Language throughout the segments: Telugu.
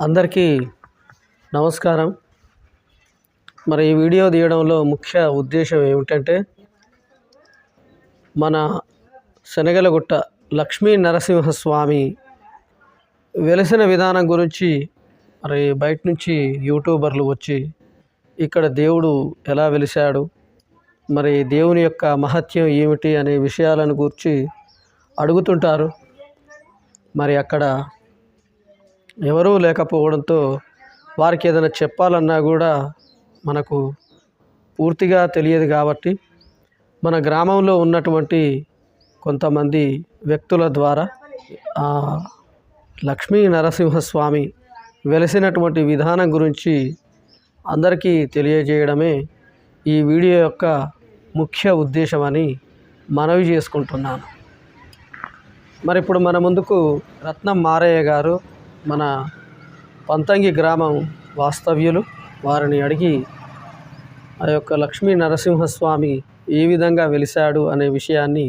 అందరికీ నమస్కారం. మరి ఈ వీడియో తీయడంలో ముఖ్య ఉద్దేశం ఏమిటంటే, మన శనగలగుట్ట లక్ష్మీ నరసింహస్వామి వెలిసిన విధానం గురించి మరి బయట నుంచి యూట్యూబర్లు వచ్చి ఇక్కడ దేవుడు ఎలా వెలిశాడు, మరి దేవుని యొక్క మహత్యం ఏమిటి అనే విషయాలను గురించి అడుగుతుంటారు. మరి అక్కడ ఎవరూ లేకపోవడంతో వారికి ఏదైనా చెప్పాలన్నా కూడా మనకు పూర్తిగా తెలియదు. కాబట్టి మన గ్రామంలో ఉన్నటువంటి కొంతమంది వ్యక్తుల ద్వారా లక్ష్మీ నరసింహస్వామి వెలిసినటువంటి విధానం గురించి అందరికీ తెలియజేయడమే ఈ వీడియో యొక్క ముఖ్య ఉద్దేశమని మనవి చేసుకుంటున్నాను. మరి ఇప్పుడు మన ముందుకు రత్నం మారయ్య గారు, మన పంతంగి గ్రామం వాస్తవ్యులు, వారిని అడిగి ఆ యొక్క లక్ష్మీ నరసింహస్వామి ఏ విధంగా వెలిశాడు అనే విషయాన్ని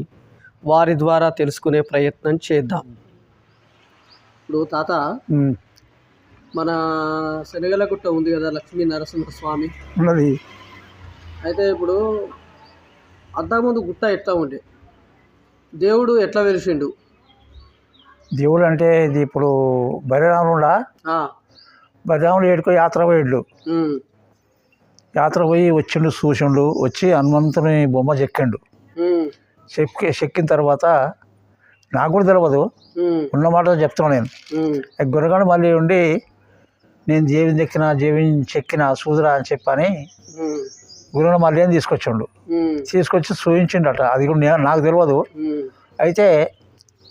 వారి ద్వారా తెలుసుకునే ప్రయత్నం చేద్దాం. ఇప్పుడు తాత, మన శనగలగుట్ట ఉంది కదా లక్ష్మీ నరసింహస్వామి ఉన్నది. అయితే ఇప్పుడు అంతకుముందు గుట్ట ఎట్లా ఉండే, దేవుడు ఎట్లా వెలిసిండు? దేవుడు అంటే ఇది ఇప్పుడు బలిరాముడా, బలిరాముడు ఏడుకో యాత్ర పోయిండు. యాత్ర పోయి వచ్చిండు, చూసిండు. వచ్చి హనుమంతుని బొమ్మ చెక్కిండు. చెక్కిన తర్వాత నాకు కూడా తెలియదు, ఉన్నమాట చెప్తున్నా నేను. గురగాడు మళ్ళీ ఉండి నేను దేవిని చెక్కిన సూదురా అని చెప్పని గురువుని మళ్ళీ ఏం తీసుకొచ్చి చూపించిండట. అది కూడా నాకు తెలియదు. అయితే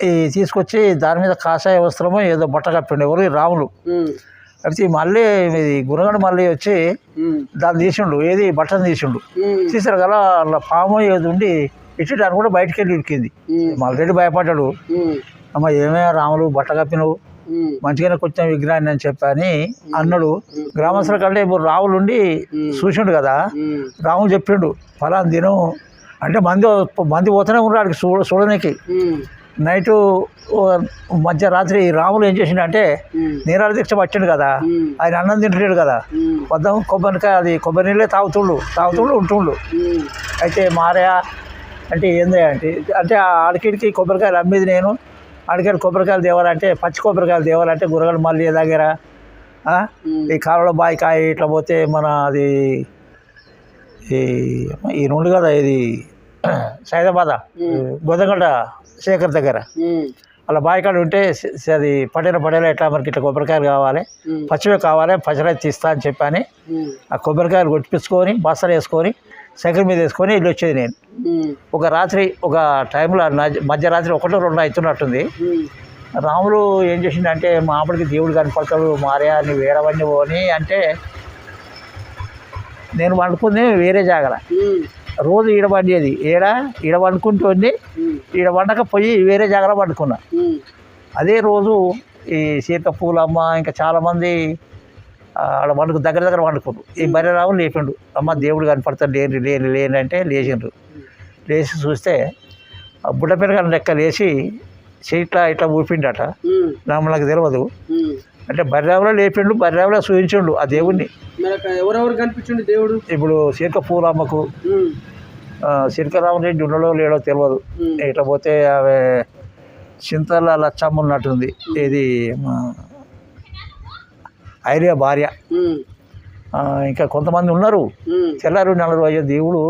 ఈ తీసుకొచ్చి దాని మీద కాషాయ వస్త్రము ఏదో బట్ట కప్పిండు, ఎవరు రాములు. అయితే మళ్ళీ గురగడు మళ్ళీ వచ్చి దాన్ని తీసిండు, ఏది బట్టను తీసిండు. తీసారు కదా, అలా పాము ఏది ఉండి ఇటు దాన్ని కూడా బయటికి వెళ్ళి ఇరికింది. మళ్ళీ భయపడ్డాడు. అమ్మ ఏమే రాములు బట్ట కప్పినవు, మంచిగానే కూర్చున్న విగ్రహాన్ని అని చెప్పని అన్నాడు. గ్రామస్తుల కంటే ఇప్పుడు రాములు ఉండి చూసిండు కదా, రాములు చెప్పిండు ఫలానా దినం అంటే మంది పోతూనే ఉన్నాడు చూడడానికి. నైటు మధ్యరాత్రి రాములు ఏం చేసిండు నీరాల దీక్ష పట్టిండు కదా, ఆయన అన్నం తింటున్నాడు కదా, వద్దాం కొబ్బరి నీళ్ళే తాగుతుండు ఉంటుండు. అయితే మారయా అంటే ఏంది అంటే ఆడికిడికి కొబ్బరికాయలు అమ్మేది నేను, ఆడికాయలు కొబ్బరికాయలు తేవాలంటే పచ్చి కొబ్బరికాయలు తేవాలంటే గురగలు మళ్ళీ దగ్గర ఈ కాలంలో బాయికాయ ఇట్లా పోతే మన అది ఈ నుండి కదా, ఇది సైదాబాద్ గోదగడ్డ శేఖర్ దగ్గర అలా బాయికాడ ఉంటే అది పడేల ఎట్లా మనకి ఇట్లా కొబ్బరికాయలు కావాలి, పచ్చివే కావాలి, పచ్చడి తీస్తా అని చెప్పని ఆ కొబ్బరికాయలు కొట్టిపించుకొని బస్తాలు వేసుకొని సైకిల్ మీద వేసుకొని వెళ్ళి వచ్చేది నేను. ఒక రాత్రి ఒక టైంలో మధ్యరాత్రి 1-2 అవుతున్నట్టుంది. రాములు ఏం చేసిండంటే మామిడికి దేవుడు కనపడతాడు, మారయా నువ్వు వేరవన్నీ పోని అంటే నేను వండుకుంది వేరే జాగల. రోజు ఈడ వండేది ఈడ వండుకుంటుంది, ఈడ వండక పోయి వేరే జాగ్రత్త వండుకున్నా. అదే రోజు ఈ సీతపూలమ్మ ఇంకా చాలామంది ఆడ దగ్గర వండుకున్నారు. ఈ బర్రెరావులు లేపిండు, అమ్మ దేవుడు కనపడతాడు లేని అంటే లేచిండ్రు. లేచి చూస్తే బుడ్డ పిల్లగాని లెక్క లేచి ఇట్లా ఊపిండట. నాకు తెలియదు అంటే బర్రెరావులో లేపిండు, బర్రెరావులో చూపించిండు ఆ దేవుడిని. ఎవరెవరు కనిపించండి దేవుడు? ఇప్పుడు సీతపూలమ్మకు, సిరికరామరెడ్డి ఉండడో లేడో తెలియదు. ఇట్లా పోతే ఆమె చింతల లచ్చమ్మ ఉన్నట్టుంది, ఇది ఐరియా భార్య, ఇంకా కొంతమంది ఉన్నారు. తెల్లారు 4 రోజులు దేవుడు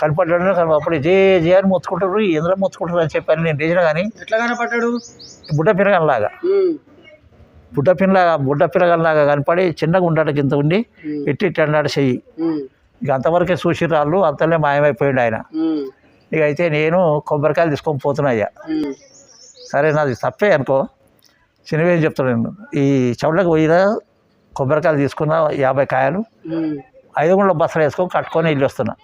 కనపడ్డాడు. అప్పుడు జే అని మొత్తుకుంటారు, ఎందులో మొత్తుకుంటారు అని చెప్పాను నేను లేచిన. కానీ ఎట్లా కనపడ్డాడు? బుడ్డ పిల్లగానిలాగా బుడ్డ పిల్లగానిలాగా కనపడి చిన్నగా ఉండటానికి ఇంత ఉండి ఇట్టి అన్నాడు చెయ్యి. ఇక అంతవరకే చూసి రాళ్ళు, అంతలే మాయమైపోయాడు ఆయన. ఇక అయితే నేను కొబ్బరికాయలు తీసుకొని పోతున్నాయ్యా. సరే నాది తప్పే అనుకో, చిన్నవేం చెప్తాను నేను. ఈ చౌళ్ళకి పోయినా కొబ్బరికాయలు తీసుకున్న 50 కాయలు 5 గుండ్ల బస్సలు వేసుకొని కట్టుకొని వెళ్ళి వస్తున్నా.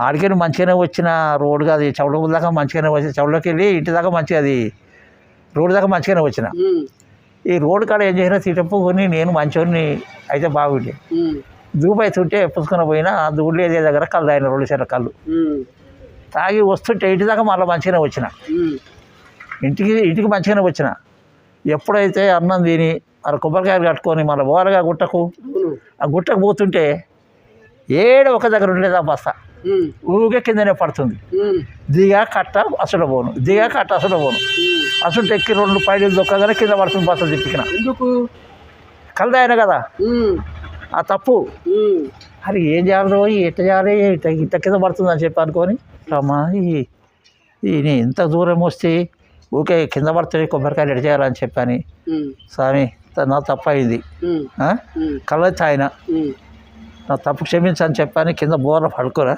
ఆడికెళ్ళి మంచిగానే వచ్చిన రోడ్డు కాదు, చౌళ్ళ దాకా మంచిగానే వచ్చి చౌళ్ళకి వెళ్ళి ఇంటి దాకా మంచిగా అది రోడ్డు దాకా మంచిగానే వచ్చిన. ఈ రోడ్డు కాడ ఏం చేసినా తిట్టుకొని నేను మంచివాడిని అయితే బాగుండే దూపైతుంటే పుచ్చుకొని పోయినా దూళ్ళేదే దగ్గర కళ్ళు తాగిన 2 చెట్ల కళ్ళు తాగి వస్తుంటే ఇంటి దాకా మళ్ళీ మంచిగానే వచ్చిన. ఇంటికి మంచిగానే వచ్చిన. ఎప్పుడైతే అన్నం తిని అలా కొబ్బరికాయలు కట్టుకొని మళ్ళీ పోవాలిగా గుట్టకు. అవును. ఆ గుట్టకు పోతుంటే ఏడ ఒక దగ్గర ఉండేది ఆ బస్తా, ఊగే కిందనే పడుతుంది. దిగా కట్ట అసలు పోను, దిగా కట్ట అసలు పోను. అసలు ఎక్కి 2 పైడీలు దొక్కగానే కింద పడుతుంది బస్తా తిప్పికిన. ఎందుకు? కలదాయన కదా ఆ తప్పు. అది ఏం చేయాలి, ఎట్ట చేయాలి, ఇట్ట కింద పడుతుంది అని చెప్పి అనుకొని అమ్మా ఈయన ఇంత దూరం వస్తే ఊకే కింద పడుతుంది కొబ్బరికాయలు ఎట్ట చేయాలని చెప్పని, స్వామి నా తప్పు అయింది, కళ్ళొచ్చి ఆయన నా తప్పు క్షమించని చెప్పని కింద బోర్ర పడుకోరా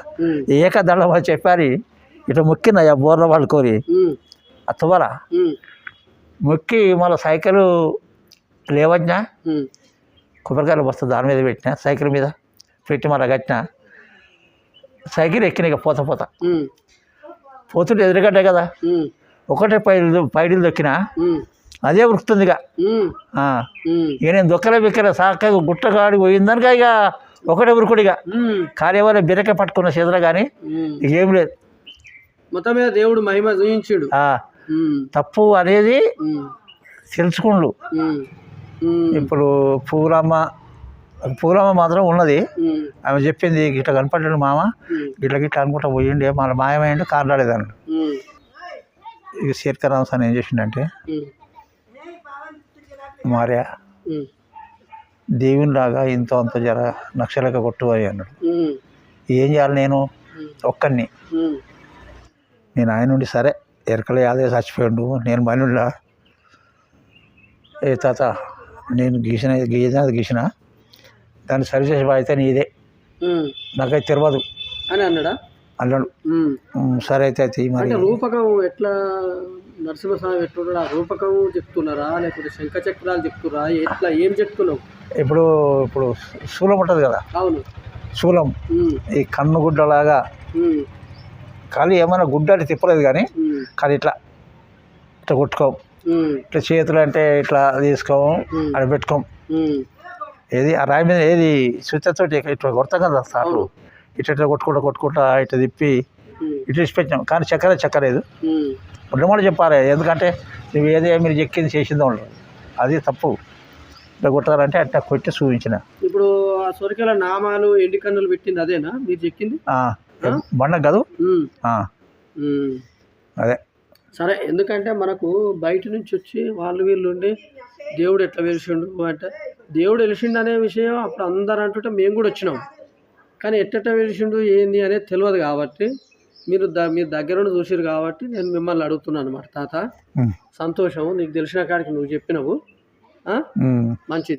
ఏకదండం అని చెప్పని ఇట్లా మొక్కినయ్యా బోర్ర పడుకొని అత్తవరా మొక్కి మళ్ళీ సైకిల్ లేవజ్ఞా కొబ్బరికాయలు వస్తుంది దాని మీద పెట్టిన సైకిల్ మీద పెట్టి మళ్ళీ కట్టిన సైకిల్ ఎక్కిన పోత పోతుంటే ఎదురుగడ్డే కదా ఒకటే పైడీలు దొక్కిన అదే ఉరుకుతుంది. ఇక నేను దొక్కలే బిక్కలే సాక గుట్టగాడి పోయిందనుక ఇక ఒకటే ఉరుకుడిగా కార్యవాళ్ళ బిరక పట్టుకున్న చేతులు కానీ ఇక ఏం లేదు. మొత్తం మీద దేవుడు మహిమ చూయించాడు. తప్పు అనేది తెలుసుకుండు. ఇప్పుడు పూలమ్మ మాత్రం ఉన్నది, ఆమె చెప్పింది గిట్ల కనపడ్డాడు మామ గిట్ల అనుకుంటా పోయిండే మన మాయమైండు కారణాలేదన్నాడు. ఇక శేఖరామ సార్ ఏం చేసిండంటే మార్యా దేవునిలాగా ఇంతో అంత జర నక్షలక కొట్టు అని అన్నాడు. ఏం చేయాలి నేను ఒక్కడిని, నేను ఆయన నుండి సరే ఎరకల యాదే చచ్చిపోయాడు నేను మనులా ఏ తాత నేను గీసిన దాన్ని సరిచేసి బాధ్యత నీదే, నాకైతే తెలియదు అని అన్నాడా అన్నాడు. సరే అయితే మరి రూపకం ఎట్లా నరసింహస్వామి ఎట్లున్నాడు ఆ రూపకం చెప్తున్నారా లేకపోతే శంఖ చక్రాలు చెప్తున్నారా ఎట్లా ఏం చెప్తున్నావు? ఇప్పుడు శూలం ఉంటుంది కదా. అవును. శూలం ఈ కన్ను గుడ్డలాగా ఖాళీ ఏమైనా గుడ్డ అంటే తిప్పలేదు కానీ ఇట్లా కొట్టుకోం, ఇట్లా చేతులు అంటే ఇట్లా తీసుకోం అక్కడ పెట్టుకోం. ఏది ఆ రాయి మీద ఏది సుత్తతోటి ఇట్లా కొడతాం కదా సార్లు ఇట్లా కొట్టుకుంటా ఇట్లా తిప్పి ఇట్లా ఇచ్చిపెట్టినాం. కానీ చెక్కలేదు ఉండమని చెప్పాలి, ఎందుకంటే నువ్వు ఏదో మీరు చెక్కింది చేసిందో ఉండదు, అది తప్పు. ఇట్లా కొట్టాలంటే అట్లా కొట్టి చూపించిన. ఇప్పుడు ఆ సొరికల నామాలు ఎండి కన్నులు పెట్టింది అదేనా మీరు చెక్కింది? బండ కాదు అదే. సరే, ఎందుకంటే మనకు బయట నుంచి వచ్చి వీళ్ళు ఉండి దేవుడు ఎట్లా వెలిసిండు అంటే దేవుడు వెలిసిండు అనే విషయం అప్పుడు అందరూ అంటుంటే మేము కూడా వచ్చినాం, కానీ ఎట్ట వెలిసిండు ఏంది అనేది తెలియదు కాబట్టి మీరు దగ్గర చూసారు కాబట్టి నేను మిమ్మల్ని అడుగుతున్నాను అనమాట. తాత సంతోషం, నీకు తెలిసిన కాడికి నువ్వు చెప్పినావు, మంచిది.